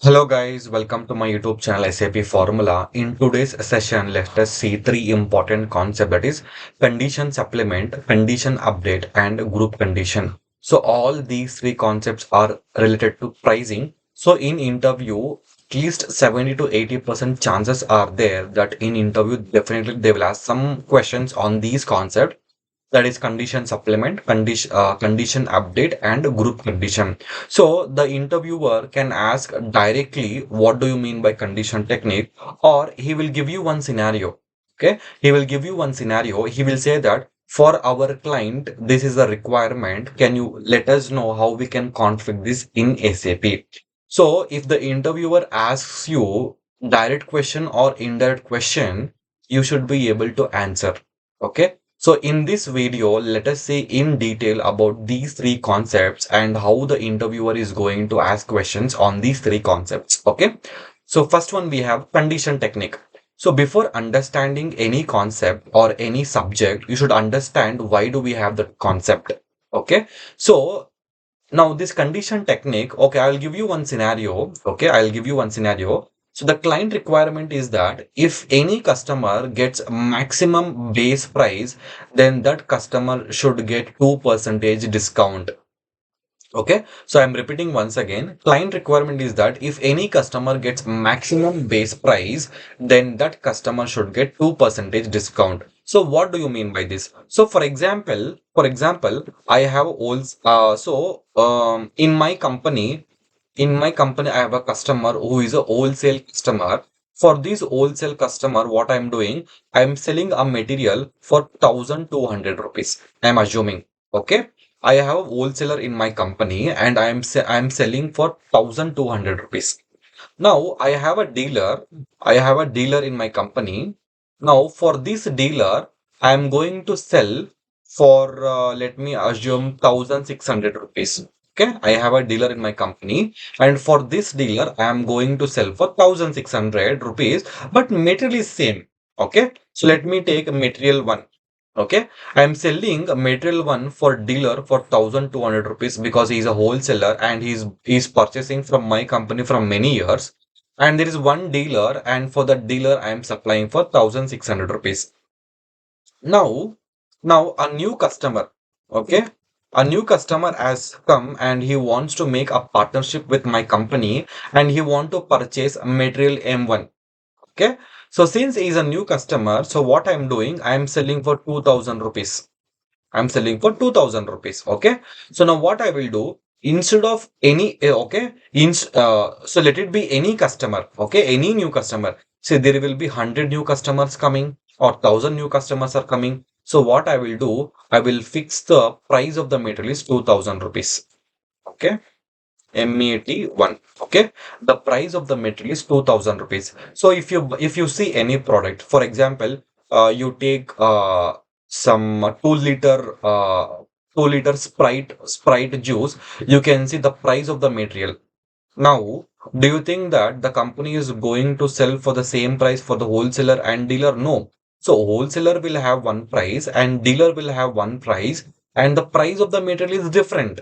Hello guys, welcome to my YouTube channel SAP Formula. In today's session, let us see three important concepts, that is condition supplement, condition update and group condition. So all these three concepts are related to pricing. So in interview, at least 70 to 80% chances are there that in interview definitely they will ask some questions on these concepts, that is condition supplement, condition update and group condition. So the interviewer can ask directly, what do you mean by condition technique? Or he will give you one scenario. Okay, he will give you one scenario. He will say that for our client, this is a requirement. Can you let us know how we can configure this in SAP? So if the interviewer asks you direct question or indirect question, you should be able to answer. Okay. So in this video, let us see in detail about these three concepts and how the interviewer is going to ask questions on these three concepts. Okay. So first one, we have condition technique. So before understanding any concept or any subject, you should understand why do we have the concept. Okay. So now this condition technique, okay, I'll give you one scenario. Okay, I'll give you one scenario. So the client requirement is that if any customer gets maximum base price, then that customer should get 2% discount. Okay, so I'm repeating once again. Client requirement is that if any customer gets maximum base price, then that customer should get 2% discount. So what do you mean by this? So for example, I have in my company, I have a customer who is a wholesale customer. For this wholesale customer, what I'm doing, I'm selling a material for 1,200 rupees. I'm assuming. Okay. I have a wholesaler in my company and I'm selling for 1,200 rupees. Now I have a dealer in my company. Now for this dealer, I am going to sell for let me assume 1,600 rupees. Okay, I have a dealer in my company, and for this dealer, I am going to sell for 1,600 rupees, but material is same. Okay, so let me take material one. Okay, I am selling a material one for dealer for 1,200 rupees because he is a wholesaler and he's purchasing from my company from many years. And there is one dealer, and for that dealer, I am supplying for 1,600 rupees. Now, now a new customer, okay, a new customer has come and he wants to make a partnership with my company and he want to purchase material M1. Okay. So since he is a new customer, so what I'm doing, I'm selling for 2,000 rupees. I'm selling for 2,000 rupees. Okay. So now what I will do, instead of any, okay, so let it be any customer. Okay. Any new customer. Say there will be 100 new customers coming or 1,000 new customers are coming. So what I will do, I will fix the price of the material is 2,000 rupees. Okay. MAT1. Okay, the price of the material is 2,000 rupees. So if you see any product, for example, you take some 2 liter Sprite juice, you can see the price of the material. Now, do you think that the company is going to sell for the same price for the wholesaler and dealer? No. So wholesaler will have one price and dealer will have one price, and the price of the material is different.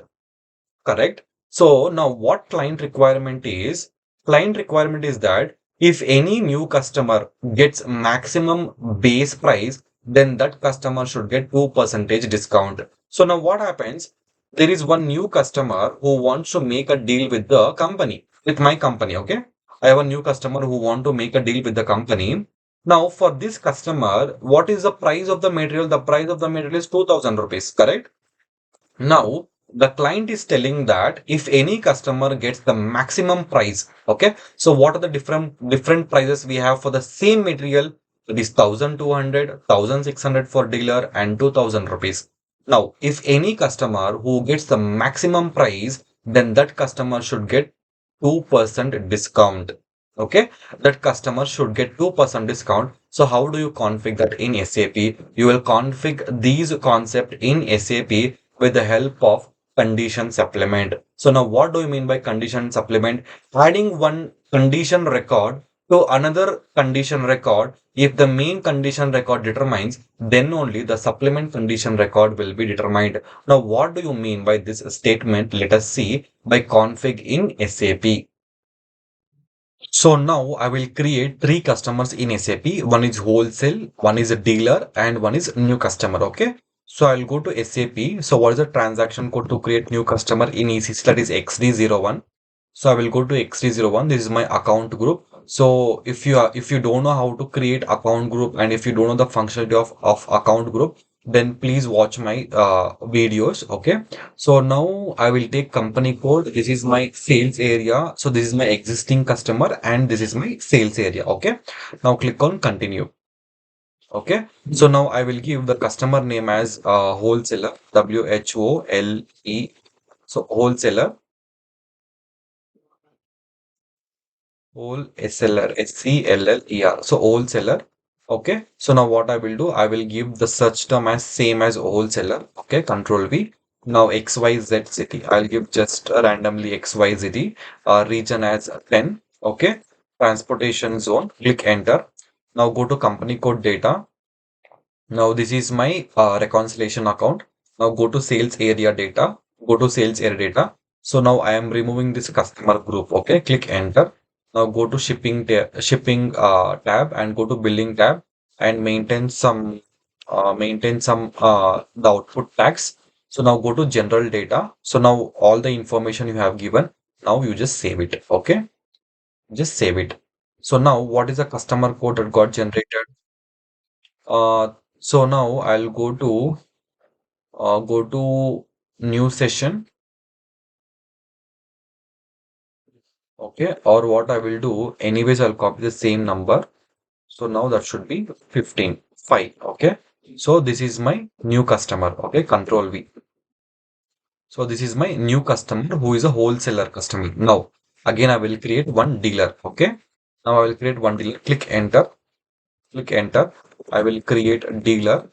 Correct. So now what client requirement is that if any new customer gets maximum base price, then that customer should get 2% discount. So now what happens? There is one new customer who wants to make a deal with the company, with my company. Okay. I have a new customer who want to make a deal with the company. Now for this customer, what is the price of the material? The price of the material is 2,000 rupees. Correct. Now, the client is telling that if any customer gets the maximum price, okay, so what are the different prices we have for the same material? It is 1,200, 1,600 for dealer and 2,000 rupees. Now, if any customer who gets the maximum price, then that customer should get 2% discount. Okay, that customer should get 2% discount. So how do you configure that in SAP? You will configure these concept in SAP with the help of condition supplement. So now what do you mean by condition supplement? Adding one condition record to another condition record. If the main condition record determines, then only the supplement condition record will be determined. Now what do you mean by this statement? Let us see by config in SAP. So now I will create three customers in SAP. One is wholesale, one is a dealer, and one is new customer. Okay. So I'll go to SAP. So what is the transaction code to create new customer in ECC? That is XD01. So I will go to XD01. This is my account group. So if you don't know how to create account group and if you don't know the functionality of account group, then please watch my videos. Okay. So now I will take company code. This is my sales area. So this is my existing customer and this is my sales area. Okay. Now click on continue. Okay. So now I will give the customer name as wholesaler, WHOLE. So wholesaler, wholesaler, SCLLER. So wholesaler. Okay. So now what I will do, I will give the search term as same as wholesaler. Okay. Control V. Now XYZ city. I'll give just randomly XYZ region as 10. Okay. Transportation zone. Click enter. Now go to company code data. Now this is my reconciliation account. Now go to sales area data. Go to sales area data. So now I am removing this customer group. Okay, click enter. Now go to shipping tab and go to billing tab and maintain some the output tags. So now go to general data. So now all the information you have given. Now you just save it. Okay, just save it. So now what is the customer code that got generated? So now I'll go to new session. Okay, or what I will do, anyways, I'll copy the same number. So now that should be 15, 5. Okay, so this is my new customer. Okay, control V. So this is my new customer who is a wholesaler customer. Now again, I will create one dealer. Okay, now I will create one dealer. Click enter. Click enter. I will create a dealer.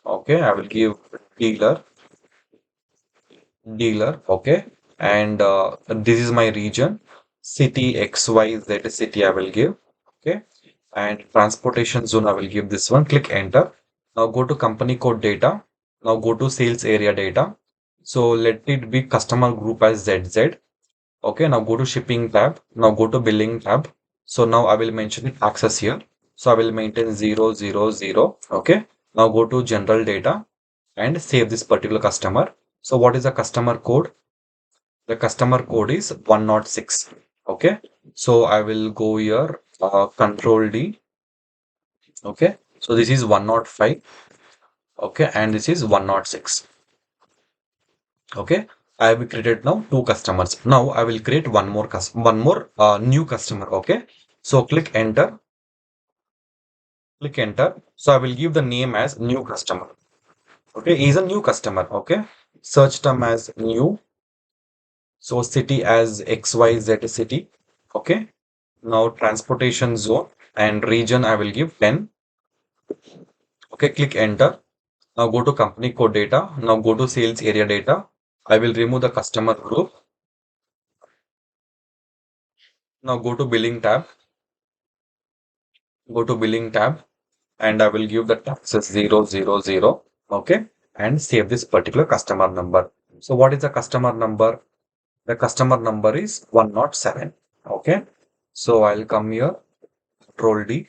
Okay, I will give dealer. Okay, and this is my region, city XYZ city I will give. Okay, and transportation zone I will give this one. Click enter. Now go to company code data. Now go to sales area data. So let it be customer group as ZZ. Okay, now go to shipping tab. Now go to billing tab. So now I will mention the taxes here. So I will maintain 000. Okay, now go to general data and save this particular customer. So what is the customer code? The customer code is 106. Okay, so I will go here, control D. Okay, so this is 105. Okay, and this is 106. Okay, I have created now two customers. Now I will create one more new customer. Okay, so click enter. Click enter. So I will give the name as new customer. Okay, he is a new customer. Okay, search term as new. So city as XYZ city. Okay. Now transportation zone and region I will give 10. Okay, click enter. Now go to company code data. Now go to sales area data. I will remove the customer group. Now go to billing tab. Go to billing tab and I will give the taxes 000. Okay. And save this particular customer number. So what is the customer number? The customer number is 107. Okay. So I'll come here, control D.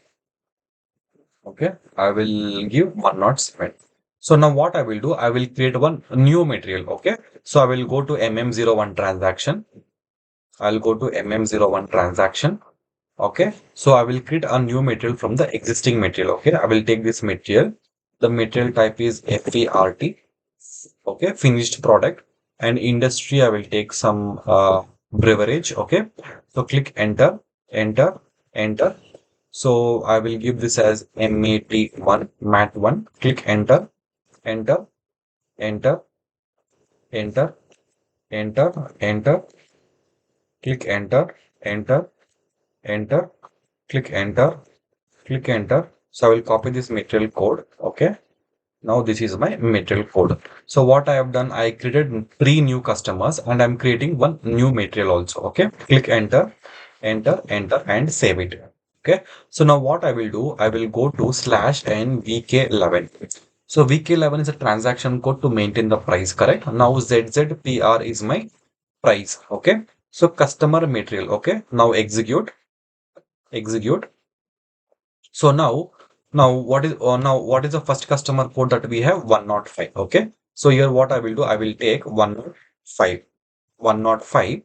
Okay, I will give 107. So now what I will do, I will create one new material. Okay, so I will go to MM01 transaction. I'll go to MM01 transaction. Okay, so I will create a new material from the existing material. Okay, I will take this material. The material type is FERT. Okay, finished product, and industry I will take some beverage. Okay, so click enter, enter, enter. So I will give this as MAT1, MAT1. Click enter, enter, enter, enter, enter, enter. Click enter, enter, enter. Click enter, click enter. So I will copy this material code. Okay. Now this is my material code. So what I have done, I created three new customers and I'm creating one new material also. Okay. Click enter, enter, enter and save it. Okay. So now what I will do, I will go to slash and VK11. So VK11 is a transaction code to maintain the price, correct? Now ZZPR is my price. Okay. So customer material. Okay. Now execute. execute. So now what is the first customer code that we have? 105. Okay. So here what I will do, I will take 105, 105.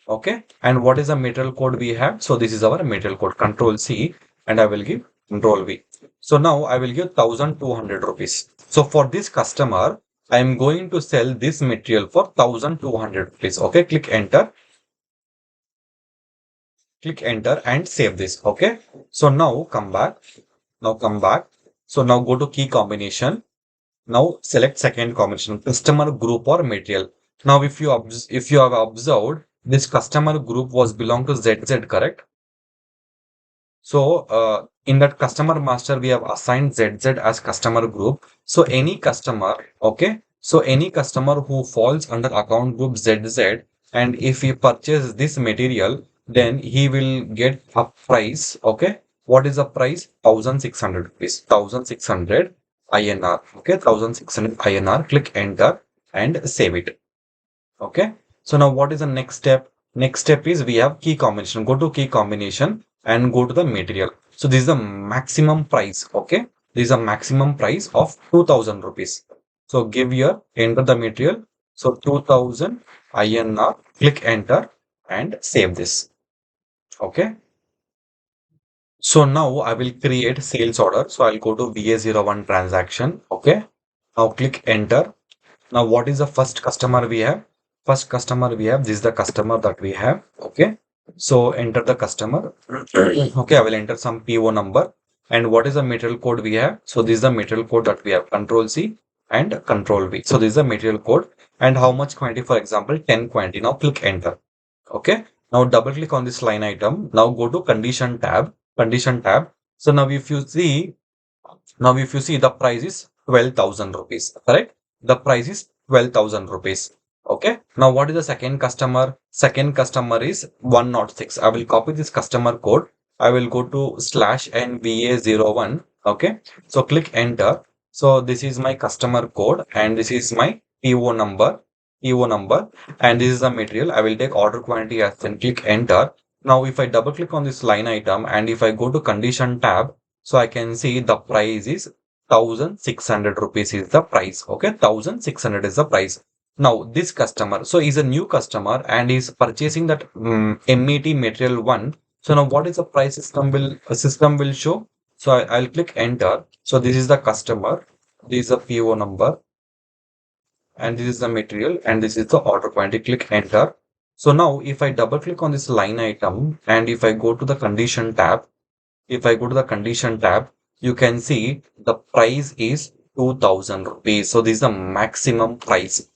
Okay. And what is the material code we have? So this is our material code. Control C, and I will give Control V. So now I will give 1200 rupees. So for this customer, I am going to sell this material for 1200 rupees. Okay. Click enter and save this. Okay. So now come back. So now go to key combination. Now select second combination, customer group or material. Now if you have observed, this customer group was belong to ZZ, correct? So in that customer master, we have assigned ZZ as customer group. So any customer, okay. So any customer who falls under account group ZZ, and if he purchases this material, then he will get a price. Okay. What is the price? 1600 rupees. 1600 INR. Okay. 1600 INR. Click enter and save it. Okay. So now what is the next step? Next step is we have key combination. Go to key combination and go to the material. So this is the maximum price. Okay. This is a maximum price of 2000 rupees. So give here, enter the material. So 2000 INR, click enter and save this. Okay. So now I will create sales order. So I'll go to VA01 transaction. Okay. Now click enter. Now, what is the first customer we have? First customer we have, this is the customer that we have. Okay. So enter the customer. Okay, I will enter some PO number. And what is the material code we have? So this is the material code that we have. Control C and Control V. So this is the material code. And how much quantity? For example, 10 quantity. Now click enter. Okay. Now double click on this line item. Now go to condition tab. Condition tab. So now if you see the price is 12,000 rupees, correct? The price is 12,000 rupees. Okay. Now what is the second customer? Second customer is 106. I will copy this customer code. I will go to slash NVA01. Okay. So click enter. So this is my customer code and this is my PO number. PO number and this is the material. I will take order quantity as then click enter. Now if I double click on this line item and if I go to condition tab, so I can see the price is 1600 rupees is the price. Okay, 1600 is the price. Now this customer, so is a new customer and is purchasing that MET material one. So now what is the price system will show? So I'll click enter. So this is the customer. This is the PO number and this is the material and this is the order quantity. Click enter. So now if I double click on this line item and if I go to the condition tab, you can see the price is 2000 rupees. So this is the maximum price.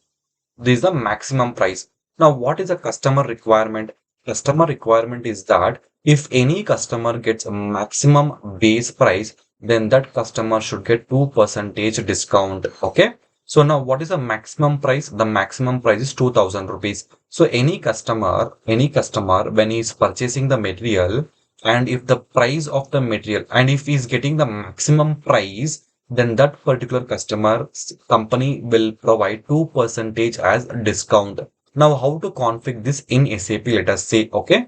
This is the maximum price. Now, what is the customer requirement? Customer requirement is that if any customer gets a maximum base price, then that customer should get 2% discount. Okay. So now what is the maximum price? The maximum price is 2000 rupees. So any customer, when he is purchasing the material, and if the price of the material and if he's getting the maximum price, then that particular customer company will provide 2% as discount. Now how to configure this in SAP? Let us say. Okay.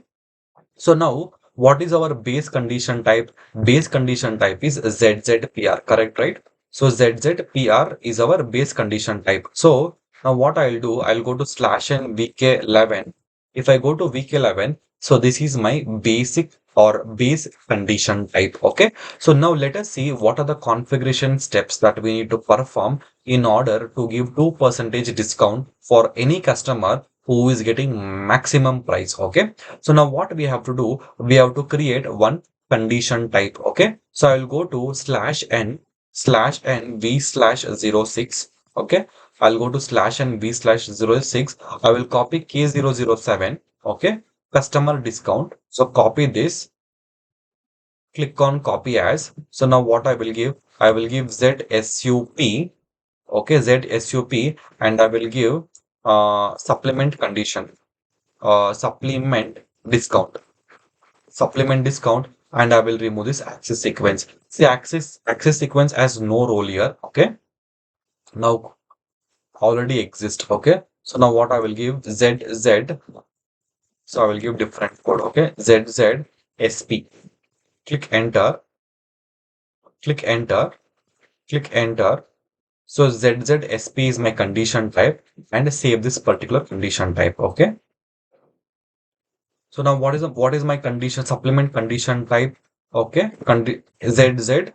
So now what is our base condition type? Base condition type is ZZPR, correct, right? So ZZPR is our base condition type. So now what I'll do, I'll go to slash n VK11. If I go to VK11, so this is my basic or base condition type. Okay. So now let us see what are the configuration steps that we need to perform in order to give 2% discount for any customer who is getting maximum price. Okay. So now what we have to do, we have to create one condition type. Okay. So I will go to slash n v/06. Okay. I'll go to slash n v/06. I will copy K007. Okay. Customer discount. So copy this, click on copy as. So now what I will give, I will give ZSUP. Okay. ZSUP and I will give supplement condition, supplement discount, and I will remove this access sequence. See, access sequence has no role here. Okay. Now already exist. Okay. So now what I will give ZZ. So I will give different code. Okay. ZZ SP. Click enter, click enter, click enter. So ZZSP is my condition type and save this particular condition type. Okay. So now what is my condition supplement condition type? Okay. ZZSP.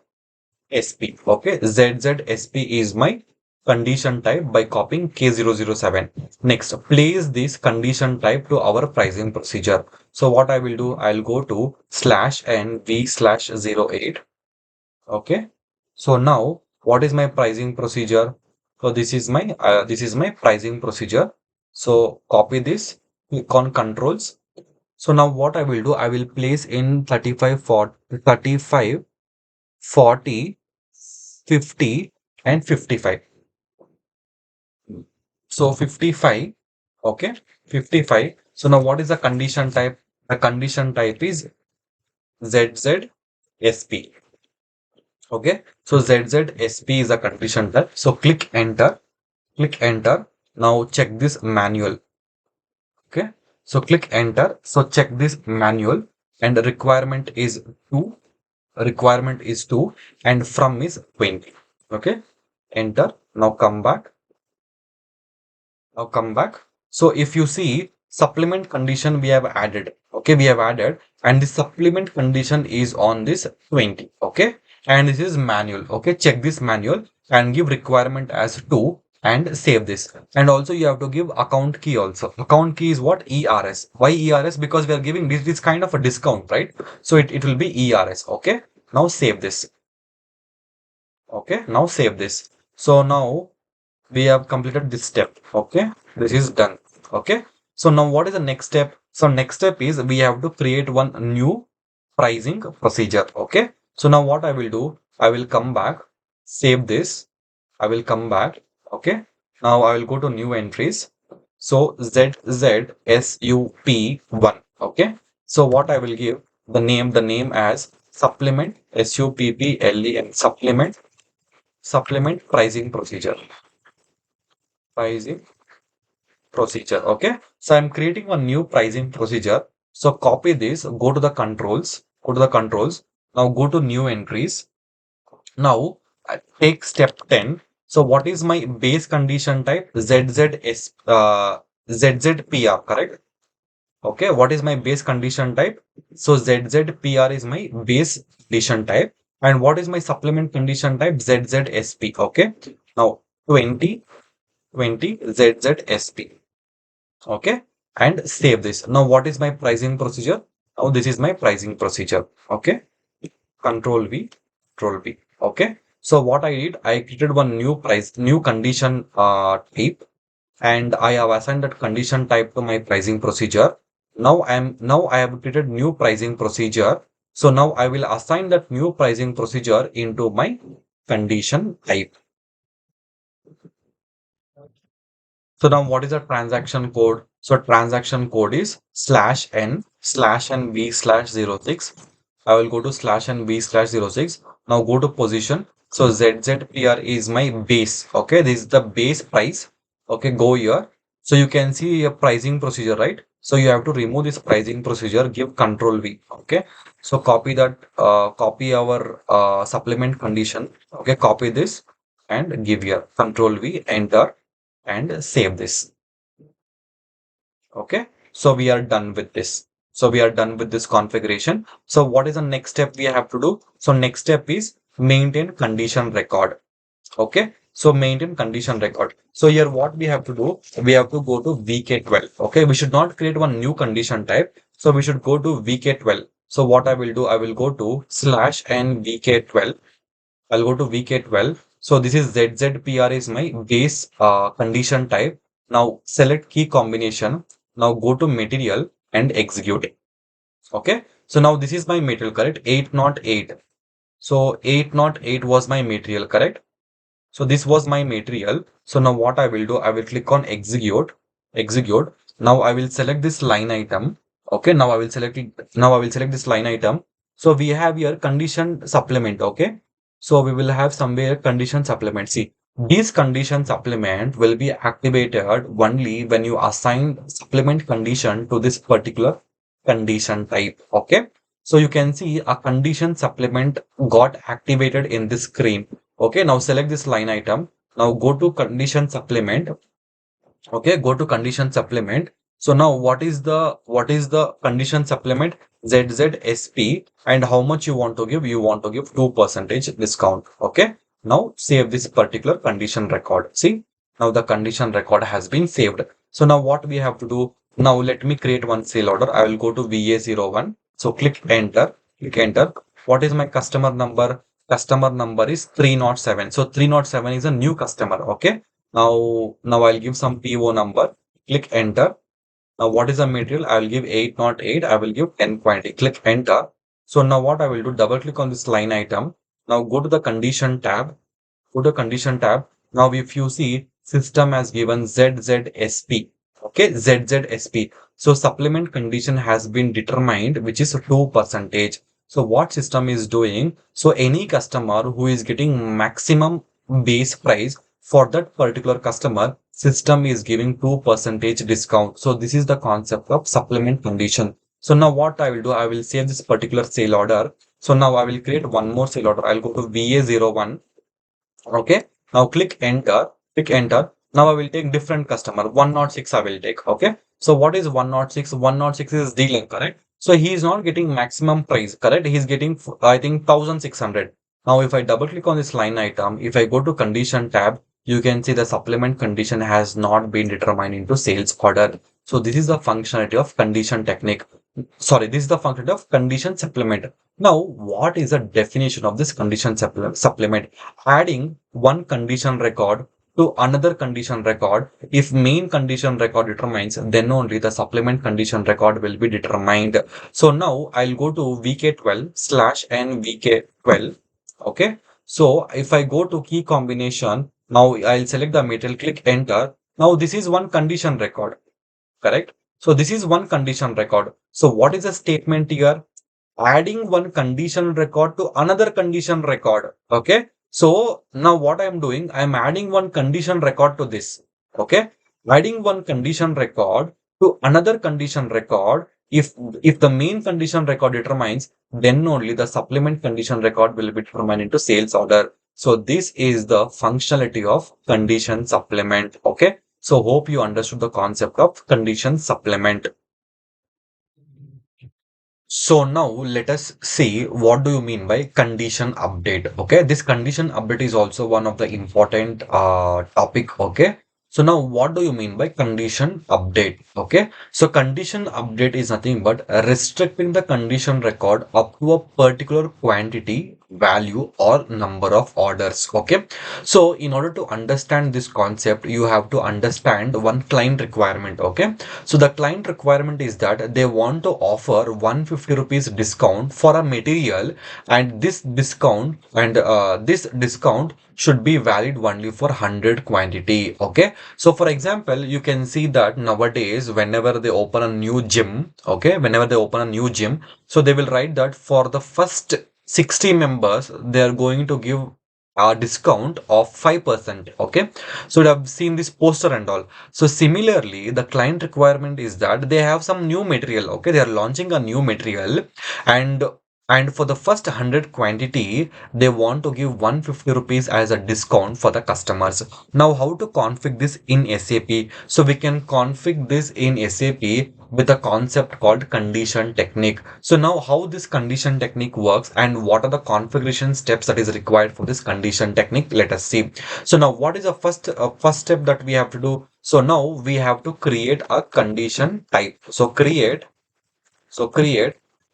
Okay. ZZSP is my condition type by copying K007. Next, place this condition type to our pricing procedure. So what I will do, I'll go to /NV/08. Okay. So now what is my pricing procedure? So this is my pricing procedure. So copy this, click on controls. So now what I will do, I will place in 35, 40, 35, 40, 50 and 55. So 55, okay, 55. So now what is the condition type? The condition type is ZZSP. Okay, so ZZSP is a condition type. So click enter, click enter. Now check this manual. Okay, so click enter. So check this manual and the requirement is 2. Requirement is 2 and from is 20. Okay, enter. Now come back. Now come back. So if you see supplement condition we have added. Okay, we have added and the supplement condition is on this 20. Okay, and this is manual. Okay, check this manual and give requirement as 2 and save this. And also you have to give account key also. Account key is what? ERS. Why ERS? Because we are giving this kind of a discount, right? So it will be ERS. Okay, now save this. Okay, now save this. So now we have completed this step. Okay, this is done. Okay, so now what is the next step? So next step is we have to create one new pricing procedure. Okay, so now what I will do, I will come back, save this. I will come back. Okay, now I will go to new entries. So ZZSUP1. Okay, so what I will give the name as supplement SUPPLEN supplement pricing pricing procedure. Okay, so I'm creating a new pricing procedure. So copy this, go to the controls, now go to new entries. Now take step 10. So what is my base condition type? ZZPR, correct? Okay, what is my base condition type? So ZZPR is my base condition type. And what is my supplement condition type? ZZSP. Okay, now 20 ZZSP. Okay, and save this. Now what is my pricing procedure? Now this is my pricing procedure. Okay, control V, control V. Okay, so what I did, I created one new condition type, and I have assigned that condition type to my pricing procedure. Now I have created new pricing procedure. So now I will assign that new pricing procedure into my condition type. So now what is the transaction code? So transaction code is /n/v/06. I will go to /n/v/06. Now go to position. So ZZPR is my base. Okay, this is the base price. Okay, go here. So you can see a pricing procedure, right? So you have to remove this pricing procedure, give control V. Okay, so copy copy our supplement condition. Okay, copy this and give here control V, enter and save this. Okay, so we are done with this. So we are done with this configuration. So what is the next step we have to do? So next step is maintain condition record. Okay, so maintain condition record. So here what we have to do, we have to go to VK12. Okay, we should not create one new condition type. So we should go to VK12. So what I will do, I will go to /n/VK12. I'll go to VK12. So this is ZZPR is my base condition type. Now select key combination. Now go to material and execute. Okay. So now this is my material, correct? 808. So 808 was my material, correct? So this was my material. So now what I will do, I will click on execute, execute. Now I will select this line item. Okay. Now I will select it. Now I will select this line item. So we have here condition supplement. Okay. So we will have somewhere condition supplement. See, this condition supplement will be activated only when you assign supplement condition to this particular condition type. Okay. So you can see a condition supplement got activated in this screen. Okay, now select this line item. Now go to condition supplement. Okay, go to condition supplement. So now what is the condition supplement? ZZSP, and how much you want to give? You want to give 2% discount. Okay. Now save this particular condition record. See, now the condition record has been saved. So now what we have to do? Now let me create one sale order. I will go to VA01. So click enter. Click enter. What is my customer number? Customer number is 307. So 307 is a new customer. Okay. Now I'll give some PO number. Click enter. Now what is the material? I will give 808. I will give 10 quantity. Click enter. So now what I will do, double click on this line item. Now go to the condition tab. Go to condition tab. Now if you see, system has given ZZSP. Okay, ZZSP. So supplement condition has been determined, which is 2%. So what system is doing? So any customer who is getting maximum base price for that particular customer, system is giving 2% discount. So this is the concept of supplement condition. So now what I will do, I will save this particular sale order. So now I will create one more sale order. I'll go to VA01. Okay. Now click enter. Click enter. Now I will take different customer. 106 I will take. Okay. So what is 106? 106 is dealer, correct? So he is not getting maximum price, correct? He is getting, I think, 1600. Now if I double click on this line item, if I go to condition tab, you can see the supplement condition has not been determined into sales order. So this is the functionality of condition technique. Sorry, this is the functionality of condition supplement. Now, what is the definition of this condition supplement? Adding one condition record to another condition record. If main condition record determines, then only the supplement condition record will be determined. So now I'll go to VK12 slash N VK12. Okay. So if I go to key combination, now I'll select the material, click enter. Now this is one condition record, correct? So this is one condition record. So what is the statement here? Adding one condition record to another condition record. Okay. So now what I'm doing, I'm adding one condition record to this. Okay. Adding one condition record to another condition record. If the main condition record determines, then only the supplement condition record will be determined into sales order. So this is the functionality of condition supplement. Okay. So hope you understood the concept of condition supplement. So now let us see what do you mean by condition update. Okay, this condition update is also one of the important topic. Okay, so now what do you mean by condition update? Okay, so condition update is nothing but restricting the condition record up to a particular quantity, value, or number of orders. Okay, so in order to understand this concept, you have to understand one client requirement. Okay, so the client requirement is that they want to offer 150 rupees discount for a material, and this discount should be valid only for 100 quantity. Okay, so for example, you can see that nowadays whenever they open a new gym, okay, whenever they open a new gym, so they will write that for the first 60 members they are going to give a discount of 5%. Okay, so you have seen this poster and all. So similarly, the client requirement is that they have some new material. Okay, they are launching a new material, and for the first 100 quantity, they want to give 150 rupees as a discount for the customers. Now, how to config this in SAP? So we can config this in SAP with a concept called condition technique. So now how this condition technique works and what are the configuration steps that is required for this condition technique, let us see. So now what is the first step that we have to do? So now we have to create a condition type. So create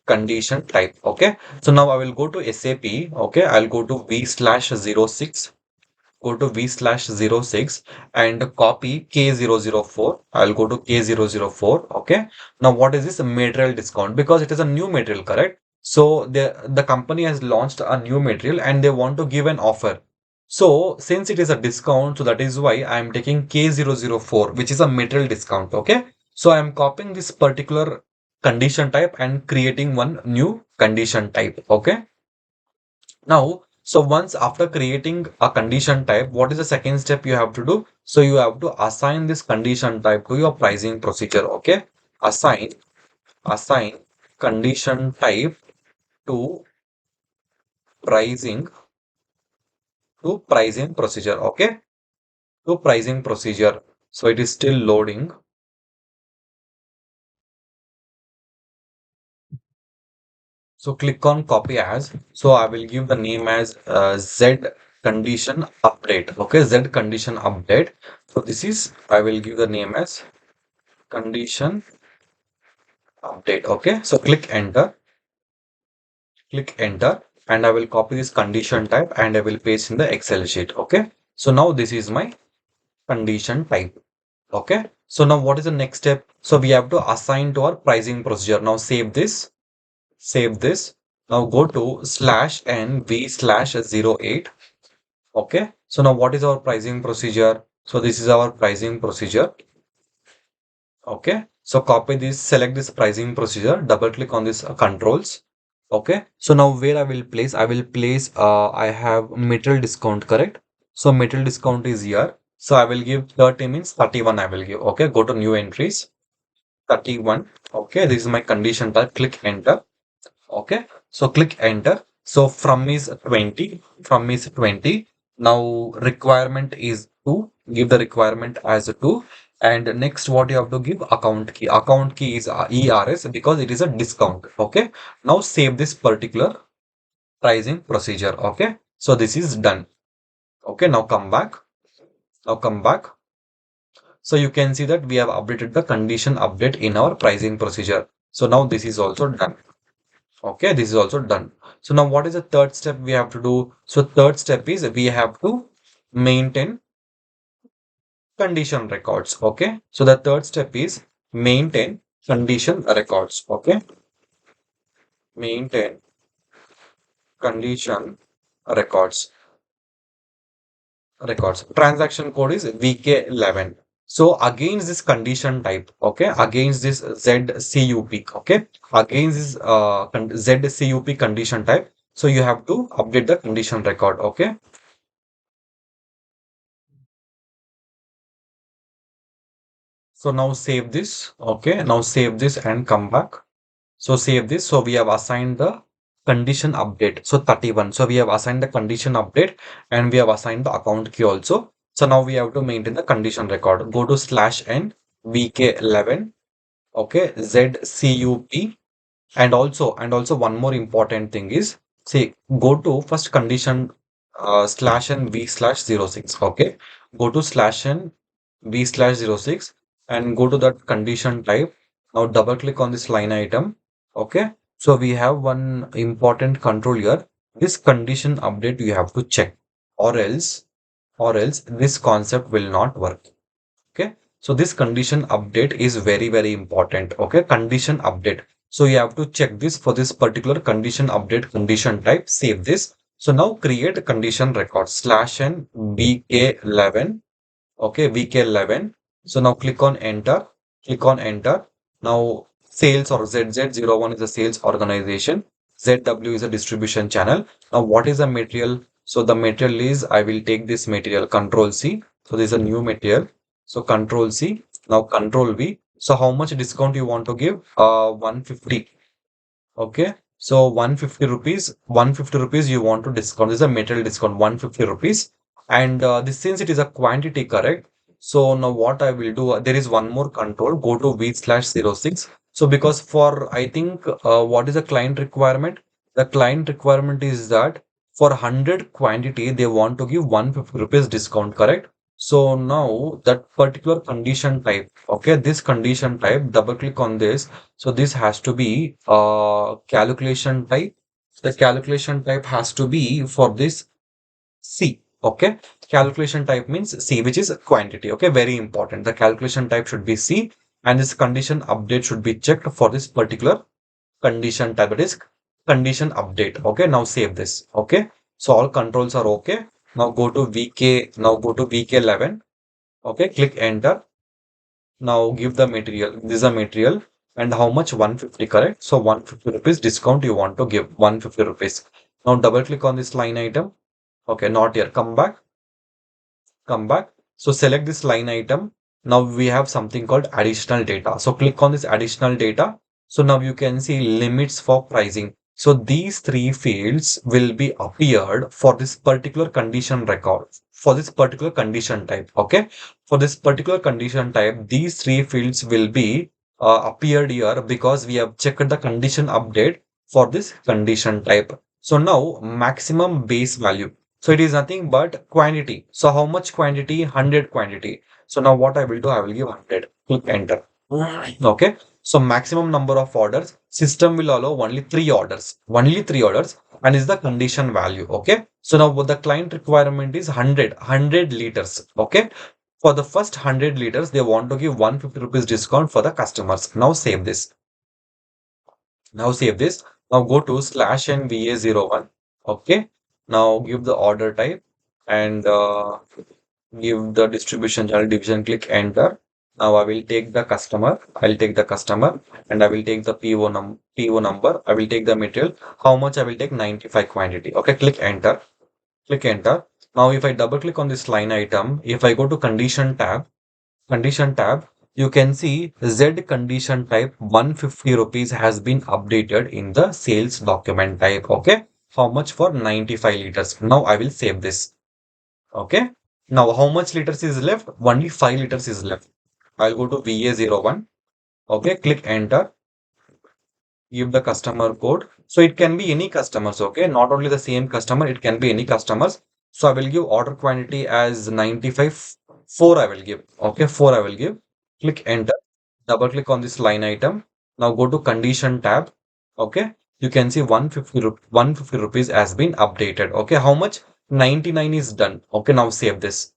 condition type. Okay, so now I will go to SAP. Okay, I'll go to v/06, go to v/06 and copy K004. I'll go to K004. Okay. Now what is this material discount? Because it is a new material, correct? So the company has launched a new material and they want to give an offer. So since it is a discount, so that is why I am taking K004, which is a material discount. Okay. So I am copying this particular condition type and creating one new condition type. Okay. Now, so once after creating a condition type, what is the second step you have to do? So you have to assign this condition type to your pricing procedure. Okay. Assign condition type to pricing pricing procedure. Okay, to pricing procedure. So it is still loading. So click on copy as. So I will give the name as Z condition update. Okay, Z condition update. So this is, I will give the name as condition update. Okay, so click enter, and I will copy this condition type and I will paste in the Excel sheet. Okay, so now this is my condition type. Okay, so now what is the next step? So we have to assign to our pricing procedure. Now save this. Now go to slash nv slash 08. Okay, so now what is our pricing procedure? So this is our pricing procedure. Okay, so copy this, select this pricing procedure, double click on this controls. Okay, so now where I will place, I have material discount, correct? So material discount is here. So I will give 30 means 31 I will give. Okay, go to new entries, 31. Okay, this is my condition type, click enter. Okay, so click enter. So from is 20. Now requirement is 2. Give the requirement as a 2. And next what you have to give, account key. Account key is ERS because it is a discount. Okay, now save this particular pricing procedure. Okay, so this is done. Okay, now come back. Now come back. So you can see that we have updated the condition update in our pricing procedure. So now this is also done. Okay, this is also done. So now what is the third step we have to do? So third step is we have to maintain condition records. Okay, so the third step is maintain condition records. Okay, maintain condition records. Transaction code is VK11. So against this condition type, okay, against this ZCUP, okay, against this ZCUP condition type, so you have to update the condition record. Okay, so now save this. Okay, now save this and come back. So save this. So we have assigned the condition update. So 31. So we have assigned the condition update and we have assigned the account key also. So now we have to maintain the condition record. Go to slash n vk11. Okay, ZCUP. And also one more important thing is, say, go to first condition slash n v slash 06. Okay, go to slash n v slash 06 and go to that condition type. Now double click on this line item. Okay, so we have one important control here. This condition update you have to check, or else this concept will not work. Okay, so this condition update is very, very important. Okay, condition update. So you have to check this for this particular condition update condition type. Save this. So now create a condition record slash n vk11. Okay, vk11. So now click on enter. Click on enter. Now sales or ZZ01 is a sales organization. ZW is a distribution channel. Now what is the material? So the material is, I will take this material, Control C. So this is a new material. So Control C. Now Control V. So how much discount you want to give? 150. Okay. So 150 rupees, 150 rupees you want to discount. This is a material discount, 150 rupees. And this, since it is a quantity, correct? So now what I will do, there is one more control, go to V slash 06. So because for, I think, what is the client requirement? The client requirement is that for 100 quantity, they want to give 150 rupees discount, correct? So now that particular condition type, okay, this condition type, double click on this. So this has to be calculation type. The calculation type has to be for this C. Okay, calculation type means C, which is quantity. Okay, very important. The calculation type should be C, and this condition update should be checked for this particular condition type. That is condition update. Okay, now save this. Okay, so all controls are okay. Now go to VK. Now go to VK11. Okay, click enter. Now give the material. This is a material. And how much? 150, correct? So 150 rupees discount you want to give. 150 rupees. Now double click on this line item. Okay, not here. Come back. Come back. So select this line item. Now we have something called additional data. So click on this additional data. So now you can see limits for pricing. So these three fields will be appeared for this particular condition record, for this particular condition type. Okay. For this particular condition type, these three fields will be appeared here because we have checked the condition update for this condition type. So now maximum base value. So it is nothing but quantity. So how much quantity? 100 quantity. So now what I will do, I will give 100. Click enter. Okay. So maximum number of orders, system will allow only three orders, and is the condition value. Okay. So now what the client requirement is 100 liters. Okay. For the first 100 liters, they want to give 150 rupees discount for the customers. Now save this. Now save this. Now go to slash and VA01. Okay. Now give the order type and give the distribution channel division, click enter. Now I will take the customer. I'll take the customer and I will take the PO number. I will take the material. How much I will take? 95 quantity. Okay. Click enter. Click enter. Now if I double click on this line item, if I go to condition tab, you can see Z condition type 150 rupees has been updated in the sales document type. Okay. How much? For 95 liters. Now I will save this. Okay. Now how much liters is left? Only 5 liters is left. I'll go to VA01. Okay. Click enter. Give the customer code. So it can be any customers. Okay. Not only the same customer, it can be any customers. So I will give order quantity as 95. 4 I will give. Okay. 4 I will give. Click enter. Double click on this line item. Now go to condition tab. Okay. You can see 150 rupees has been updated. Okay. How much? 99 is done. Okay. Now save this.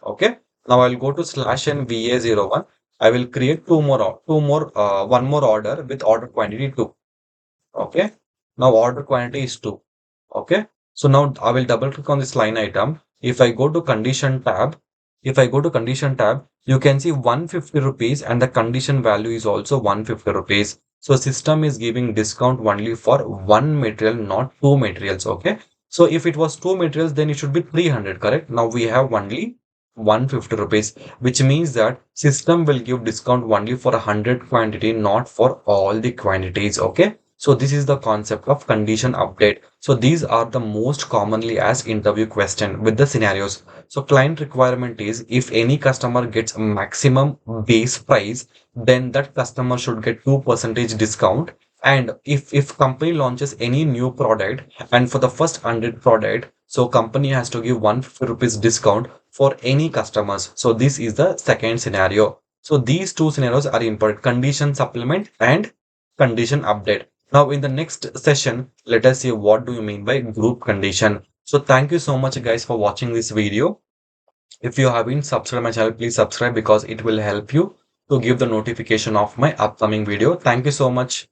Okay. Now I'll go to slash and VA01. I will create one more order with order quantity 2. Okay. Now order quantity is 2. Okay. So now I will double click on this line item. If I go to condition tab, you can see 150 rupees and the condition value is also 150 rupees. So system is giving discount only for one material, not two materials. Okay. So if it was two materials, then it should be 300, correct? Now we have only 150 rupees, which means that system will give discount only for 100 quantity, not for all the quantities. Okay. So this is the concept of condition update. So these are the most commonly asked interview question with the scenarios. So client requirement is if any customer gets maximum base price, then that customer should get 2% discount. And if company launches any new product and for the first 100 product, so company has to give 150 rupees discount for any customers. So this is the second scenario. So these two scenarios are important: condition supplement and condition update. Now in the next session, let us see what do you mean by group condition. So thank you so much guys for watching this video. If you haven't subscribed my channel, please subscribe because it will help you to give the notification of my upcoming video. Thank you so much.